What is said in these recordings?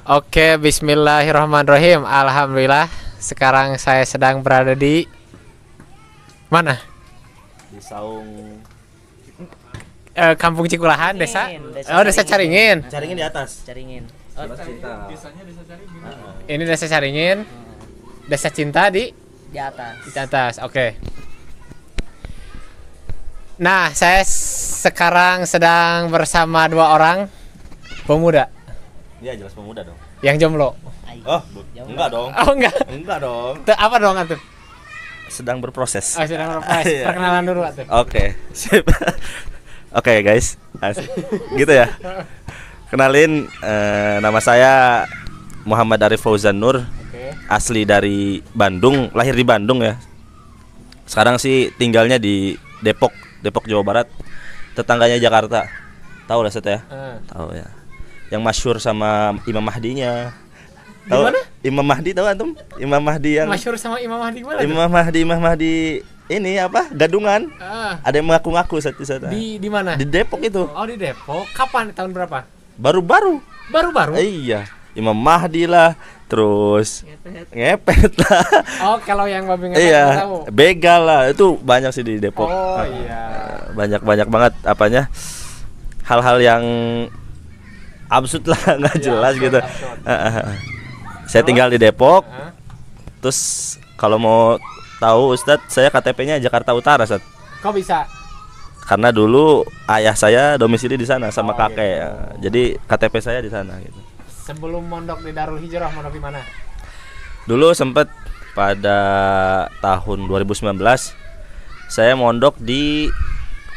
Oke, bismillahirrahmanirrahim. Alhamdulillah, sekarang saya sedang berada di mana? Di Saung. Kampung Cikulahan, desa. Desa Desa Caringin. Caringin di atas. Caringin. Jelas cinta. Ini desa Caringin. Desa Cinta di Di atas. atas. Oke. Nah, saya sekarang sedang bersama dua orang pemuda Iya, jelas pemuda dong. yang jomblo. Oh, enggak dong. Oh, enggak. Enggak dong. Tuh, apa dong atuh? Sedang berproses. Oh, sedang berproses. Iya. Perkenalan dulu atuh. Oke, sip. Oke, guys. Gitu ya. Kenalin, nama saya Muhammad Arif Fauzan Nur. Oke. Asli dari Bandung, lahir di Bandung ya. Sekarang sih tinggalnya di Depok, Jawa Barat. Tetangganya Jakarta. Tahu lah Set ya? Tahu ya. Yang masyhur sama Imam Mahdinya. Tahu? Gimana? Imam Mahdi tahu antum? Imam Mahdi yang Masyhur sama Imam Mahdi gimana? Imam Mahdi ini apa? Gadungan. Ada yang mengaku-ngaku Set di sana. Di mana? Di Depok itu. Oh, di Depok. Kapan? Tahun berapa? Baru-baru. Baru-baru. Iya. Imam Mahdi lah, terus ngepet lah. Oh, kalau yang babi ngepet Iya, tahu. begal lah. Itu banyak sih di Depok. Oh, iya. Banyak banget apanya? Hal-hal yang absurd lah, nggak Iya, jelas absurd, gitu. absurd. Saya tinggal di Depok. Hah? Terus kalau mau tahu Ustadz, saya KTP-nya Jakarta Utara, Ustadz. Kok bisa? Karena dulu ayah saya domisili di sana sama Oh, kakek. gitu. Jadi KTP saya di sana gitu. Sebelum mondok di Darul Hijrah, mondok di mana? Dulu sempet pada tahun 2019 saya mondok di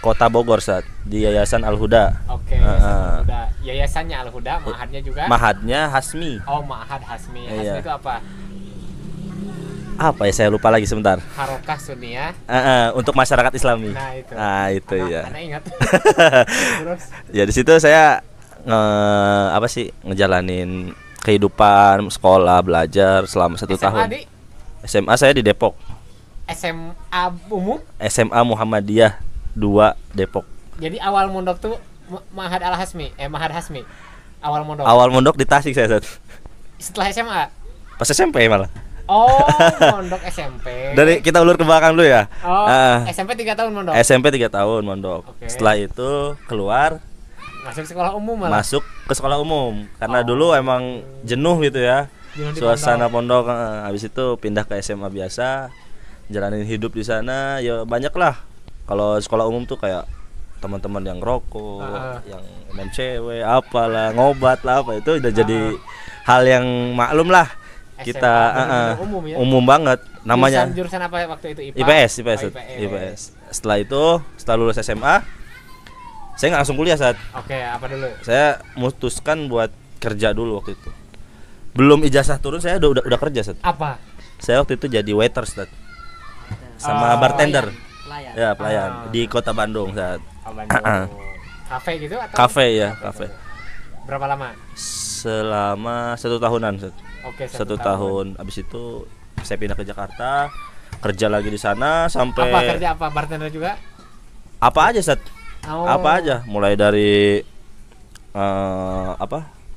Kota Bogor saat di Yayasan Al-Huda. Oke, Yayasan Al-Huda. Yayasannya Al-Huda, Ma'hadnya juga. Mahadnya Hasmi. Oh, Ma'had Hasmi. Hasmi Iya. itu apa? Apa ya, saya lupa lagi sebentar. Harokah Sunniyah. Untuk masyarakat Islami. Nah, itu. Itu ya. Anak ingat. Terus Ya di situ saya ngejalanin kehidupan sekolah belajar selama 1 SMA tahun. di SMA saya di Depok. SMA umum. SMA Muhammadiyah 2 Depok. Jadi awal mondok tuh Ma'had Al-Hasmi, Ma'had Hasmi. Awal mondok. Awal mondok di Tasik saya. Sat. Setelah SMA. Pas SMP malah. Oh, mondok SMP. Dari kita ulur ke belakang dulu ya. Oh, Ah, SMP 3 tahun mondok. SMP 3 tahun mondok. Oke. Setelah itu keluar Masuk sekolah umum malah. masuk ke sekolah umum karena Oh. dulu emang jenuh gitu ya. Jenuh di Suasana pondok. Habis itu pindah ke SMA biasa, jalanin hidup di sana. Ya banyak lah. Kalau sekolah umum tuh kayak teman-teman yang rokok, yang main cewek, apalah, ngobat lah apa itu udah jadi hal yang maklum lah. Kita SMA umum ya? umum banget namanya. Jurusan apa waktu itu? IPA? IPS. Oh, IPS. Setelah itu, setelah lulus SMA, saya nggak langsung kuliah saat. Oke, apa dulu? Saya memutuskan buat kerja dulu waktu itu. Belum ijazah turun, saya udah kerja saat. Apa? Saya waktu itu jadi waiter saat, sama bartender. Pelayan. Ya pelayan di kota Bandung saat. Oh, Bandung. Kafe gitu atau? Kafe ya, kafe. Berapa lama? Selama 1 tahunan saat. Oke, 1 tahun. Abis itu saya pindah ke Jakarta, kerja lagi di sana sampai. Apa kerja apa? Bartender juga? Apa aja saat. Oh. Apa aja, mulai dari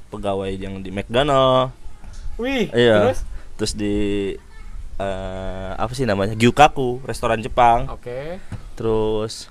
pegawai yang di McDonald. Wih, Iya. terus? Terus di apa sih namanya, Gyukaku, restoran Jepang. Oke. Terus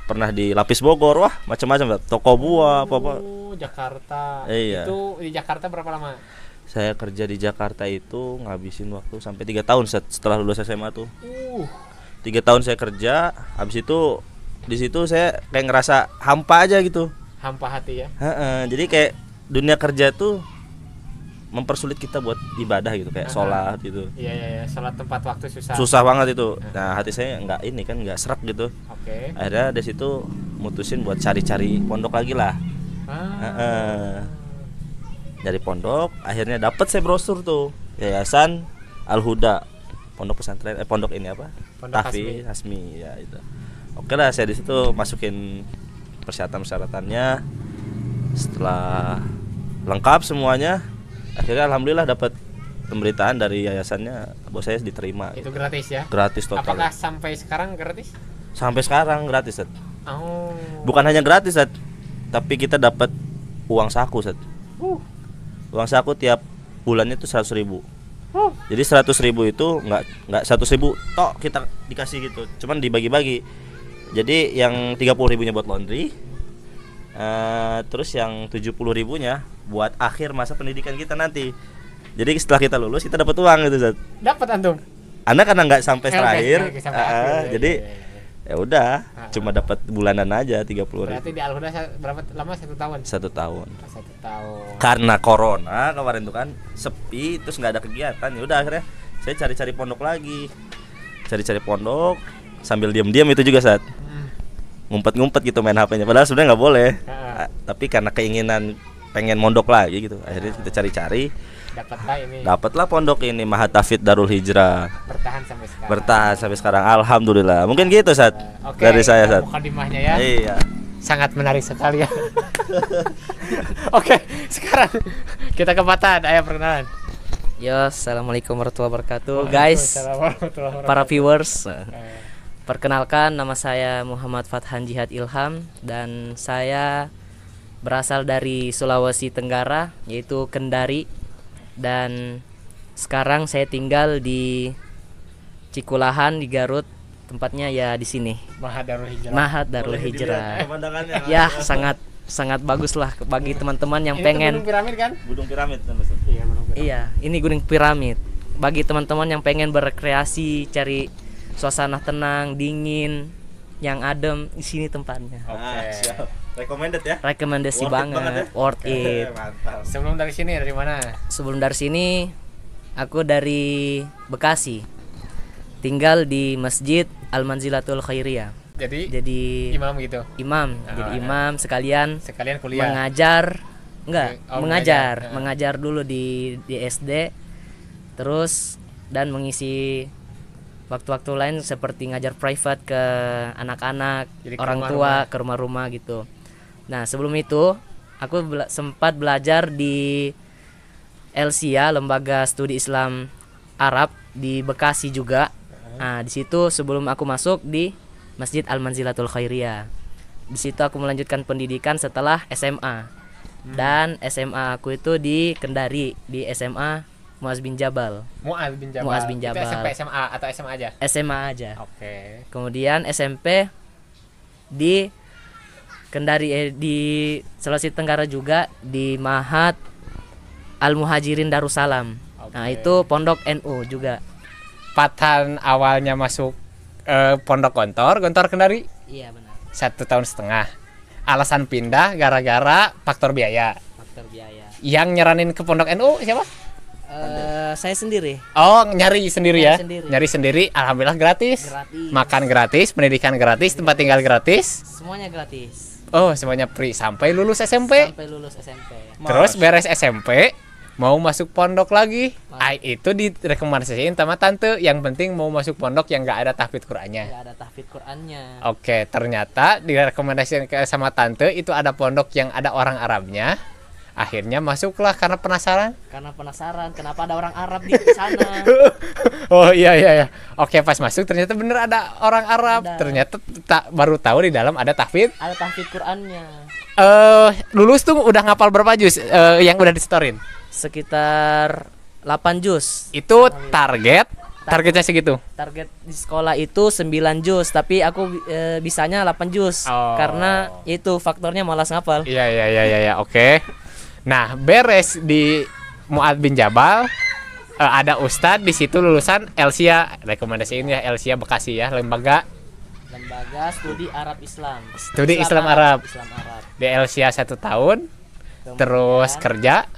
pernah di Lapis Bogor, wah macam-macam, toko buah apa. Oh, Jakarta. Iya. Itu di Jakarta berapa lama? Saya kerja di Jakarta itu ngabisin waktu sampai 3 tahun setelah lulus SMA tuh. 3 tahun saya kerja, habis itu di situ saya kayak ngerasa hampa aja gitu. Hampa hati ya. Jadi kayak dunia kerja tuh mempersulit kita buat ibadah gitu, kayak sholat gitu. Iya. Sholat tempat waktu susah. Susah banget itu. Nah, hati saya nggak serak gitu. Oke. Akhirnya dari situ mutusin buat cari-cari pondok lagi lah. Dari pondok akhirnya dapet saya brosur tuh, Yayasan Al-Huda, pondok pesantren, pondok ini apa? Pondok Tahfiz Hasmi ya itu. Oke lah, saya di situ masukin persyaratan-persyaratannya. Setelah lengkap semuanya, akhirnya alhamdulillah dapat pemberitaan dari yayasannya bahwa saya diterima. Itu gratis ya? Gratis total. Apakah sampai sekarang gratis? Sampai sekarang gratis, Set. Oh. Bukan hanya gratis, Set, tapi kita dapat uang saku, Set. Uang saku tiap bulannya tuh 100.000. Jadi 100.000 itu nggak 100.000 tok kita dikasih gitu, cuman dibagi-bagi. Jadi yang 30.000-nya buat laundry, terus yang 70.000-nya buat akhir masa pendidikan kita nanti. Jadi setelah kita lulus kita dapat uang gitu, Zat. Dapat antum. Anak karena nggak sampai terakhir, Sampai akhir, jadi ya udah, cuma Ah. dapat bulanan aja 30.000. Berarti di Al-Huda berapa lama? 1 tahun. 1 tahun. 1 tahun. Karena corona kemarin tuh kan sepi, terus nggak ada kegiatan, ya udah akhirnya saya cari-cari pondok lagi, cari-cari pondok sambil diam-diam itu juga saat ngumpet-ngumpet gitu main HP-nya, padahal sebenarnya nggak boleh. Tapi karena keinginan pengen mondok lagi gitu, akhirnya kita cari-cari, Dapatlah ini. dapatlah pondok ini Mahatafid Darul Hijrah. Bertahan sampai sekarang. Bertahan sampai sekarang, alhamdulillah. Mungkin gitu Sat, Oke, dari saya Sat. mukadimahnya ya. Iya. Sangat menarik sekali ya. Oke, sekarang kita ke Patan. Ayo perkenalan. Yo, assalamualaikum warahmatullahi wabarakatuh, guys, para viewers. Perkenalkan, nama saya Muhammad Fathan Jihad Ilham dan saya berasal dari Sulawesi Tenggara, yaitu Kendari, dan sekarang saya tinggal di Cikulahan di Garut, tempatnya ya di sini. Mahat Darul Hijrah. Mahat Darul Hijrah. Pemandangannya. Ya, sangat bagus lah bagi teman-teman yang Ini tuh pengen. Gunung Piramid kan? Gunung Piramid kan Mas? Iya, Gunung Piramid. Iya, ini Gunung Piramid. Bagi teman-teman yang pengen berrekreasi, cari suasana tenang, dingin, yang adem, di sini tempatnya. Siap. Recommended ya. Rekomendasi Worth it banget banget, ya? worth it. Mantap. Sebelum dari sini dari mana? Sebelum dari sini, aku dari Bekasi. Tinggal di Masjid Al-Manzilatul Khairiyah. Jadi Jadi imam gitu. imam, jadi imam sekalian Sekalian kuliah. mengajar, mengajar. mengajar dulu di SD, terus dan mengisi waktu-waktu lain seperti ngajar private ke anak-anak, Jadi ke orang rumah-rumah. tua, ke rumah-rumah gitu. Nah, sebelum itu aku sempat belajar di Elsia, Lembaga Studi Islam Arab di Bekasi juga. Nah, di situ sebelum aku masuk di Masjid Al-Manzilatul Khairiyah. Di situ aku melanjutkan pendidikan setelah SMA. Dan SMA aku itu di Kendari, di SMA Muaz bin Jabal. Muaz bin Jabal. Muaz bin Itu Jabal. SMP SMA atau SMA aja? SMA aja. Oke. Kemudian SMP di Kendari, di Sulawesi Tenggara juga di Mahat Al-Muhajirin Darussalam. Nah, Oke. itu pondok NU juga. Patan awalnya masuk Pondok Gontor Kendari Iya, benar. 1,5 tahun. Alasan pindah gara-gara faktor biaya. Faktor biaya. Yang nyaranin ke Pondok NU siapa? Saya sendiri. Oh, nyari sendiri ya. Nyari sendiri. Nyari sendiri, alhamdulillah gratis. Gratis. Makan gratis, pendidikan gratis, tempat tinggal gratis. Semuanya gratis. Oh, semuanya free sampai lulus SMP. Sampai lulus SMP. Terus beres SMP mau masuk pondok lagi. Itu direkomendasiin sama tante. Yang penting mau masuk pondok yang nggak ada tahfidz Qur'annya. Enggak ada tahfidz Qur'annya. Oke, ternyata direkomendasiin sama tante itu ada pondok yang ada orang Arabnya. Akhirnya masuklah karena penasaran. Karena penasaran kenapa ada orang Arab di sana. Oh iya. Oke, pas masuk ternyata bener ada orang Arab. Ada. Ternyata baru tahu di dalam ada tahfidz. Ada tahfidz Qur'annya. Lulus tuh udah ngapal berapa juz yang udah disetorin? Sekitar 8 juz. Itu targetnya segitu. Target di sekolah itu 9 juz, tapi aku bisanya 8 juz. Oh. Karena itu faktornya malas ngapal. Iya, oke. Nah, beres di Muad bin Jabal, ada ustadz di situ lulusan Elsia, rekomendasiin ya Elsia Bekasi ya, Lembaga Studi Arab Islam. Studi Islam Arab. Islam Arab. Di Elsia 1 tahun, Kemudian terus kerja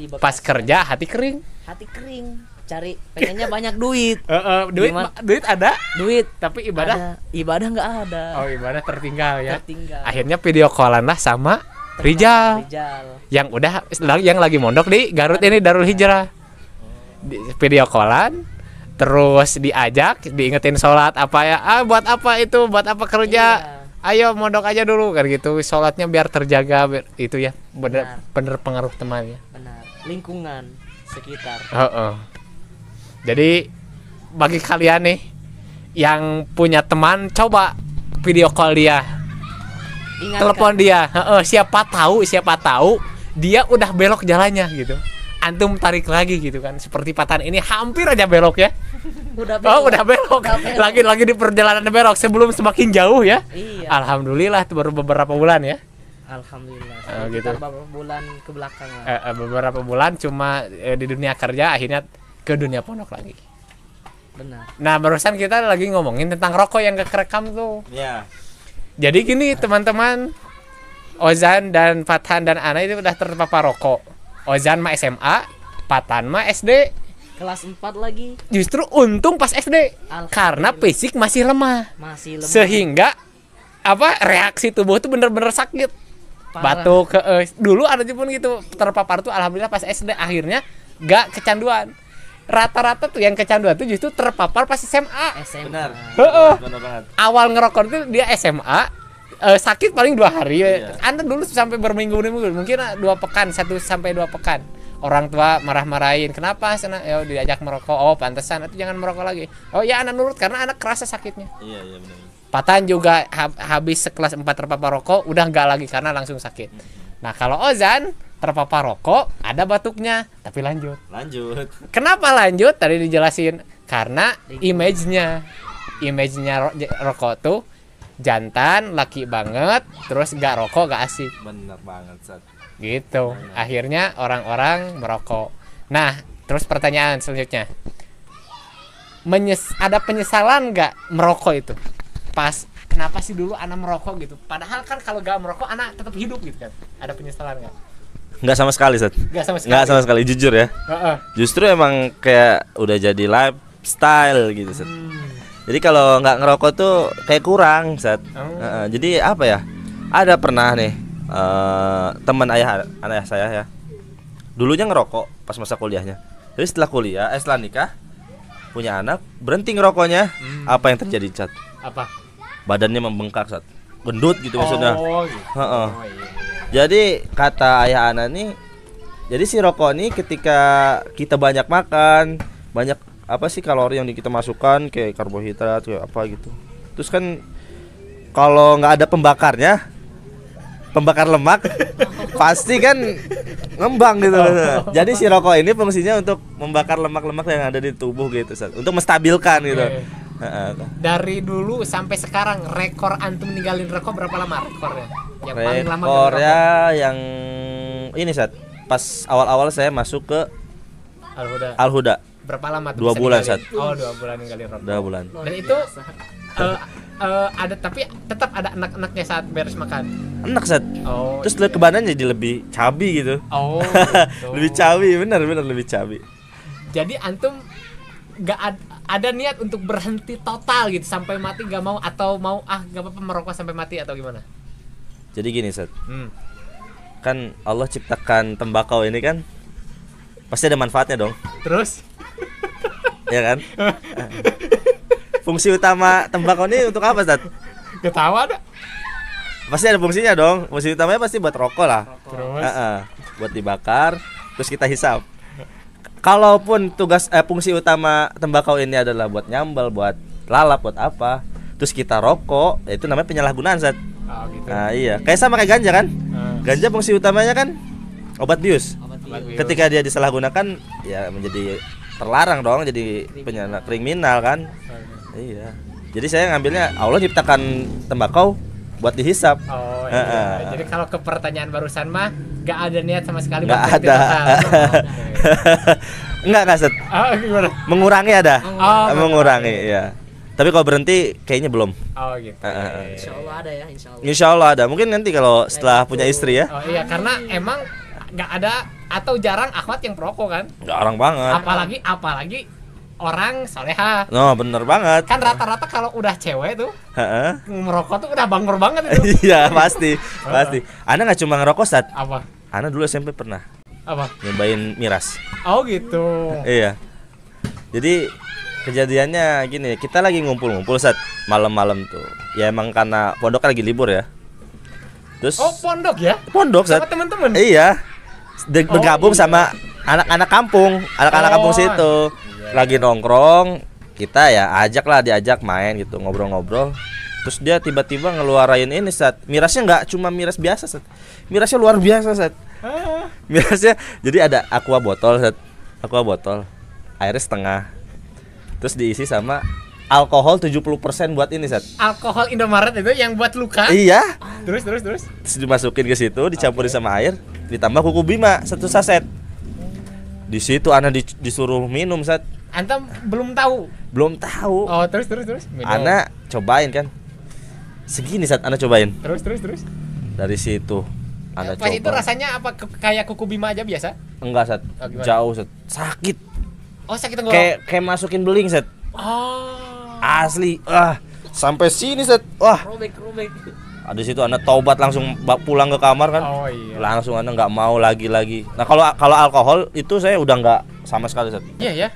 di Bekasi. pas kerja hati kering. Hati kering, cari pengennya banyak duit. Duit Gimana? duit ada, Duit tapi ibadah ibadah nggak ada. ibadah tertinggal ya. Tertinggal. Akhirnya video callan lah sama Rijal yang lagi mondok di Garut ini Darul Hijrah. Video callan, terus diajak, diingetin sholat apa ya, buat apa itu, buat apa kerja, ayo mondok aja dulu kan gitu, sholatnya biar terjaga, itu ya bener pengaruh teman ya. Benar. Lingkungan sekitar. Jadi bagi kalian nih yang punya teman, coba video call dia, Ingatkan. telepon dia. Siapa tahu dia udah belok jalannya gitu. antum tarik lagi gitu kan. Seperti patahan ini hampir aja belok ya. Udah Udah belok. Lagi di perjalanan belok sebelum semakin jauh ya. Iya. Alhamdulillah itu baru beberapa bulan ya. Alhamdulillah. Gitu. Beberapa bulan ke belakang lah. Beberapa bulan cuma di dunia kerja akhirnya ke dunia pondok lagi. Benar. Nah, barusan kita lagi ngomongin tentang rokok yang gak kerekam tuh. Iya. Jadi gini teman-teman, Ozan dan Fathan dan Ana itu udah terpapar rokok. Ozan mah SMA, Fathan mah SD. Kelas 4 lagi. Justru untung pas SD karena fisik masih lemah. Masih lemah. Sehingga reaksi tubuh tuh bener-bener sakit. Parah. Batuk dulu ada pun gitu terpapar tuh alhamdulillah pas SD akhirnya gak kecanduan. Rata-rata tuh yang kecanduan tuh justru terpapar pas SMA. Benar. Benar banget. Awal ngerokok tuh dia SMA, sakit paling 2 hari. Iya. Anda dulu sampai berminggu-minggu, mungkin 2 pekan, 1 sampai 2 pekan. Orang tua marah-marahin, kenapa sana? Ya diajak merokok. Oh, pantesan itu jangan merokok lagi. Oh ya, anak nurut karena anak kerasa sakitnya. Iya benar. Patan juga habis sekelas 4 terpapar rokok, udah enggak lagi karena langsung sakit. Nah, kalau Ozan terpapar rokok, ada batuknya, tapi lanjut. Kenapa lanjut? Tadi dijelasin karena image-nya rokok tuh jantan, laki banget, terus gak rokok gak asik. Bener banget, Sat. Gitu. Akhirnya orang-orang merokok. Nah, terus pertanyaan selanjutnya. Ada penyesalan gak merokok itu? Pas kenapa sih dulu anak merokok gitu? Padahal kan kalau gak merokok anak tetap hidup gitu kan. Ada penyesalan gak? Nggak sama sekali, Sat. Nggak sama sekali, jujur ya. Justru emang kayak udah jadi lifestyle gitu, Sat. Jadi kalau nggak ngerokok tuh kayak kurang, Sat. Jadi apa ya? Ada pernah nih teman ayah saya ya. Dulunya ngerokok pas masa kuliahnya. Jadi setelah nikah punya anak, berhenti ngerokoknya. Apa yang terjadi, Sat? Apa? Badannya membengkak, Sat. Gendut gitu maksudnya. Gitu. Iya. Jadi kata ayah anak nih, jadi si rokok nih ketika kita banyak makan, banyak kalori yang kita masukkan kayak karbohidrat kayak apa gitu. Terus kan kalau nggak ada pembakar lemak, pasti kan ngembang gitu. Jadi si rokok ini fungsinya untuk membakar lemak-lemak yang ada di tubuh gitu, untuk menstabilkan gitu. Dari dulu sampai sekarang rekor antum ninggalin rokok berapa lama rekornya? Yang paling lama rekornya yang ini, Sat. Pas awal-awal saya masuk ke Al-Huda. Berapa lama tuh? 2 bulan, Sat. Oh, 2 bulan ninggalin rokok. 2 bulan. Dan itu ada tapi tetap ada enak-enaknya saat beres makan. Enak, Sat. Oh. Terus lihat ke badan jadi lebih cabi gitu. Oh. Gitu. Lebih cabi, benar lebih cabi. Jadi antum gak ada niat untuk berhenti total gitu sampai mati, gak mau, atau mau gak apa-apa merokok sampai mati atau gimana? Jadi gini, Sat. Kan Allah ciptakan tembakau ini kan pasti ada manfaatnya dong. Terus? Ya kan? Fungsi utama tembakau ini untuk apa, Sat? Ketawa ada? Pasti ada fungsinya dong. Fungsi utamanya pasti buat rokok lah. Terus? Buat dibakar, terus kita hisap. Kalaupun fungsi utama tembakau ini adalah buat nyambal, buat lalap, buat apa, terus kita rokok, itu namanya penyalahgunaan, Sat. Oh, gitu. Nah iya, kayak sama kayak ganja kan? Ganja fungsi utamanya kan obat bius. Ketika dia disalahgunakan, ya menjadi terlarang dong, jadi kriminal kan? Iya. Jadi saya ngambilnya Allah ciptakan tembakau buat dihisap. Oh iya. Jadi kalau ke pertanyaan barusan mah gak ada niat sama sekali. Gak ada. Enggak, Sat. Gimana? Mengurangi ada. Mengurangi, ya. Tapi kalau berhenti kayaknya belum. Oh gitu. Insyaallah ada ya, insyaallah. Insyaallah ada. Mungkin nanti kalau setelah punya istri ya. Oh iya, karena emang nggak ada atau jarang akhwat yang perokok kan? Jarang banget. Apalagi orang soleha. No, bener banget. Kan rata-rata kalau udah cewek tuh merokok tuh udah bangor banget itu. Iya, pasti. Ana nggak cuma ngerokok, Sat. Apa? Ana dulu SMP pernah. Apa? Nyobain miras. Oh gitu. Iya. Jadi kejadiannya gini, kita lagi ngumpul-ngumpul, Sat, malam-malam tuh. Ya emang karena pondok lagi libur ya. Terus pondok ya? Pondok, Sat. Sama teman-teman. Iya. Bergabung sama anak-anak kampung, kampung situ. Iya. Lagi nongkrong, kita ya diajak main gitu, ngobrol-ngobrol. Terus dia tiba-tiba ngeluarain ini, Sat. Mirasnya nggak cuma miras biasa, Sat. Mirasnya luar biasa, Sat. Mirasnya jadi ada aqua botol, aqua botol, airnya setengah, terus diisi sama alkohol 70% buat ini, Sat. Alkohol Indomaret itu yang buat luka. Iya. Terus. Terus dimasukin ke situ, dicampurin sama air, ditambah kuku bima 1 saset. Di situ Ana disuruh minum, Sat. Antam belum tahu. Belum tahu. Oh, terus. Minum. Ana cobain kan. Segini, Sat, Ana cobain. Terus. Dari situ Ana Pas coba. itu rasanya apa kayak kuku bima aja biasa? Enggak, Sat. Oh, gimana? Jauh, Sat. Sakit. Oh, sakit tenggorokan. Kayak masukin beling, Sat. Oh. Asli. Sampai sini, Sat. Wah. Robek. Ada situ Ana taubat langsung pulang ke kamar kan. Oh iya. Langsung Ana nggak mau lagi. Nah, kalau alkohol itu saya udah nggak sama sekali, Sat. Iya ya.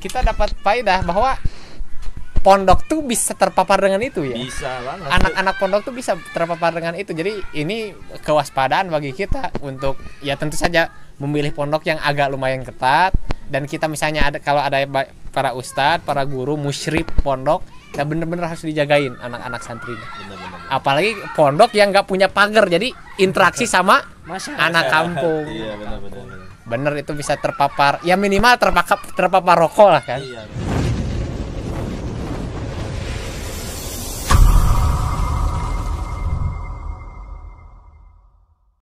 Kita dapat faedah bahwa pondok tuh bisa terpapar dengan itu ya. Bisa banget. Anak-anak pondok tuh bisa terpapar dengan itu. Jadi ini kewaspadaan bagi kita untuk ya tentu saja memilih pondok yang agak lumayan ketat, dan kita misalnya kalau ada para ustadz, para guru, musyrif pondok, ya bener-bener harus dijagain anak-anak santrinya. Apalagi pondok yang nggak punya pagar, jadi interaksi sama anak kampung. Iya, benar. Bener itu bisa terpapar, ya minimal terpapar rokok lah kan. Iya.